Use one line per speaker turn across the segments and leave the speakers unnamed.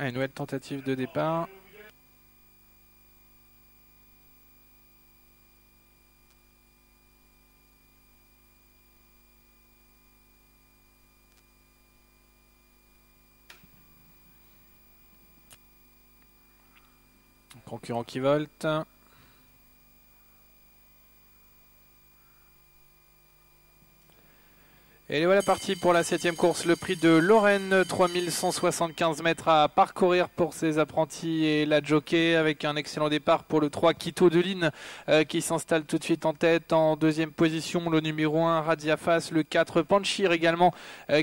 Une nouvelle tentative de départ. Concurrent qui volte. Et voilà parti pour la 7e course, le prix de Lorraine, 3175 mètres à parcourir pour ses apprentis et la jockey, avec un excellent départ pour le 3 Quito de Line qui s'installe tout de suite en tête. En deuxième position, le numéro 1 Radiafas, le 4 Panchir également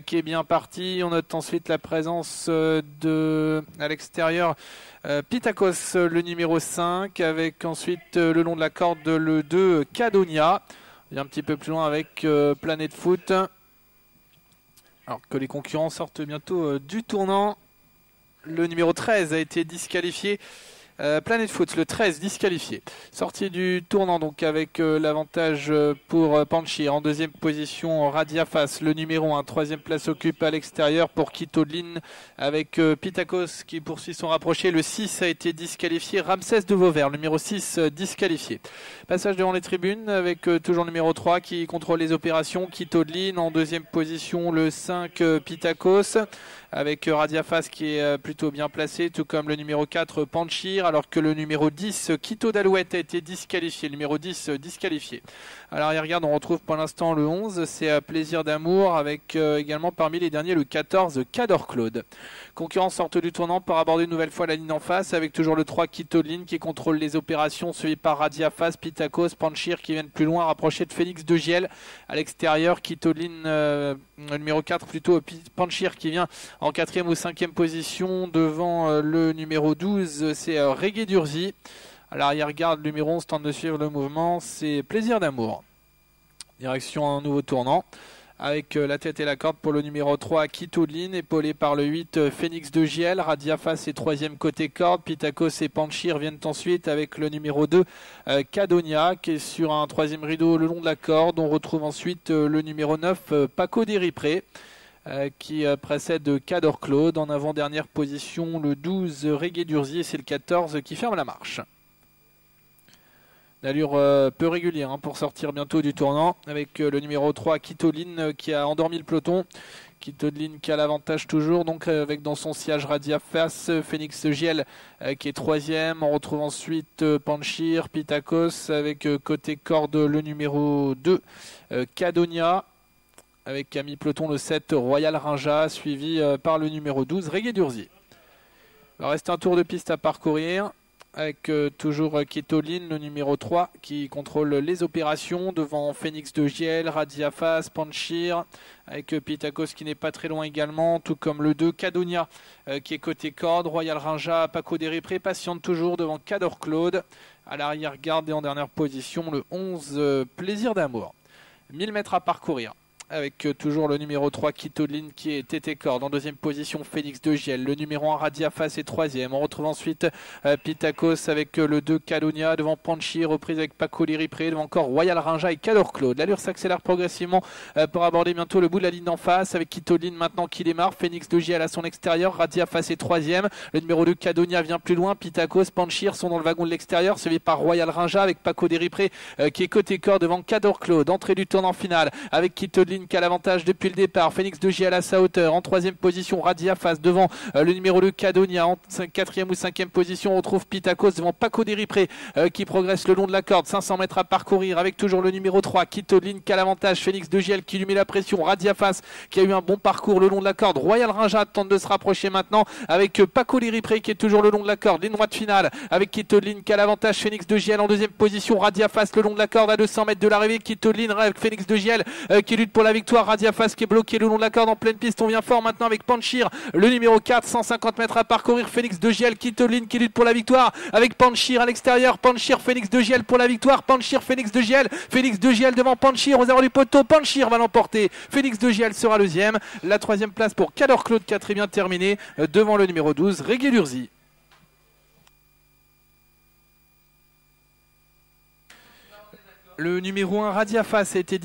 qui est bien parti. On note ensuite la présence à l'extérieur Pitakos, le numéro 5, avec ensuite le long de la corde le 2 Cadonia. Et un petit peu plus loin avec Planet Foot. Alors que les concurrents sortent bientôt du tournant. Le numéro 13 a été disqualifié. Planet Foot, le 13 disqualifié. Sorti du tournant donc avec l'avantage pour Panchir. En deuxième position, Radiafas, le numéro 1. Troisième place occupe à l'extérieur pour Quito de Line avec Pitakos qui poursuit son rapproché. Le 6 a été disqualifié. Ramsès de Vauvert, le numéro 6 disqualifié. Passage devant les tribunes avec toujours le numéro 3 qui contrôle les opérations. Quito de Line. En deuxième position, le 5 Pitakos avec Radiafas qui est plutôt bien placé, tout comme le numéro 4 Panchir, alors que le numéro 10 Quito d'Alouette a été disqualifié. Le numéro 10 disqualifié. À l'arrière-garde, on retrouve pour l'instant le 11, c'est Plaisir d'amour, avec également parmi les derniers le 14 Cador Claude. Concurrents sortent du tournant pour aborder une nouvelle fois la ligne en face, avec toujours le 3 Quito de Line qui contrôle les opérations, suivi par Radiafas, Pitakos, Panchir qui viennent plus loin, rapprochés de Phoenix de Giel. À l'extérieur, Quito de Line, le numéro 4 plutôt, Panchir qui vient en 4e ou 5e position devant le numéro 12, c'est Reggae d'Urzi. À l'arrière-garde, le numéro 11 tente de suivre le mouvement, c'est Plaisir d'amour. Direction un nouveau tournant avec la tête et la corde pour le numéro 3 Quito de Line, épaulé par le 8 Phoenix de Giel. Radiafas est 3e côté corde. Pitakos et Panchir viennent ensuite avec le numéro 2 Cadonia qui est sur un 3e rideau le long de la corde. On retrouve ensuite le numéro 9 Paco Deripré qui précède Cador Claude. En avant-dernière position, le 12 Reggae d'Urzi, et c'est le 14 qui ferme la marche. D'allure peu régulière pour sortir bientôt du tournant, avec le numéro 3 Quito de Line qui a endormi le peloton. Quito de Line qui a l'avantage toujours, donc avec dans son sillage Radiafas, Phoenix Giel qui est 3e. On retrouve ensuite Panchir, Pitakos, avec côté corde le numéro 2 Cadonia, avec ami peloton le 7 Royal Rinja, suivi par le numéro 12 Reggae d'Urzi. Il va rester un tour de piste à parcourir avec toujours Quito de Line, le numéro 3 qui contrôle les opérations devant Phoenix de Giel, Radiafas, Panchir, avec Pitakos qui n'est pas très loin également, tout comme le 2 Cadonia qui est côté corde. Royal Rinja, Paco Deripré patiente toujours devant Cador Claude. À l'arrière-garde et en dernière position le 11 Plaisir d'amour. 1000 mètres à parcourir, avec toujours le numéro 3 Quito de Line qui est tété corde. En deuxième position Phoenix de Giel, le numéro 1 Radiafas est 3e. On retrouve ensuite Pitakos avec le 2 Cadonia devant Panchir, reprise avec Paco Deripré, devant encore Royal Rinja et Cador Claude. L'allure s'accélère progressivement pour aborder bientôt le bout de la ligne d'en face, avec Quito de Line maintenant qui démarre. Phoenix de Giel à son extérieur, Radiafas est 3e. Le numéro 2 Cadonia vient plus loin. Pitakos, Panchir sont dans le wagon de l'extérieur, suivi par Royal Rinja avec Paco Deripré qui est côté corde devant Cador Claude. Entrée du tournant final avec Quito de Line qui a l'avantage depuis le départ. Phoenix de Giel à sa hauteur. En 3e position, Radiafas devant le numéro 2 Cadonia. En 4e ou 5e position, on retrouve Pitakos devant Paco Deripré qui progresse le long de la corde. 500 mètres à parcourir avec toujours le numéro 3 Quito de Line qui a l'avantage. Phoenix de Giel qui lui met la pression. Radiafas qui a eu un bon parcours le long de la corde. Royal Rinja tente de se rapprocher maintenant avec Paco Deripré qui est toujours le long de la corde. Ligne droite finale avec Quito de Line qui a l'avantage. Phoenix de Giel en 2e position. Radiafas le long de la corde à 200 mètres de l'arrivée. Quito de Line avec Phoenix de Giel qui lutte pour la victoire. Radiafas qui est bloqué le long de la corde en pleine piste. On vient fort maintenant avec Panchir, le numéro 4, 150 mètres à parcourir. Phoenix de Giel, Quito de Line qui lutte pour la victoire avec Panchir à l'extérieur. Panchir, Phoenix de Giel pour la victoire. Panchir, Phoenix de Giel. Phoenix de Giel devant Panchir aux arrêts du poteau. Panchir va l'emporter. Phoenix de Giel sera le deuxième. La 3e place pour Cador Claude qui a très bien terminé devant le numéro 12, Reggae d'Urzi. Le numéro 1, Radiafas, a été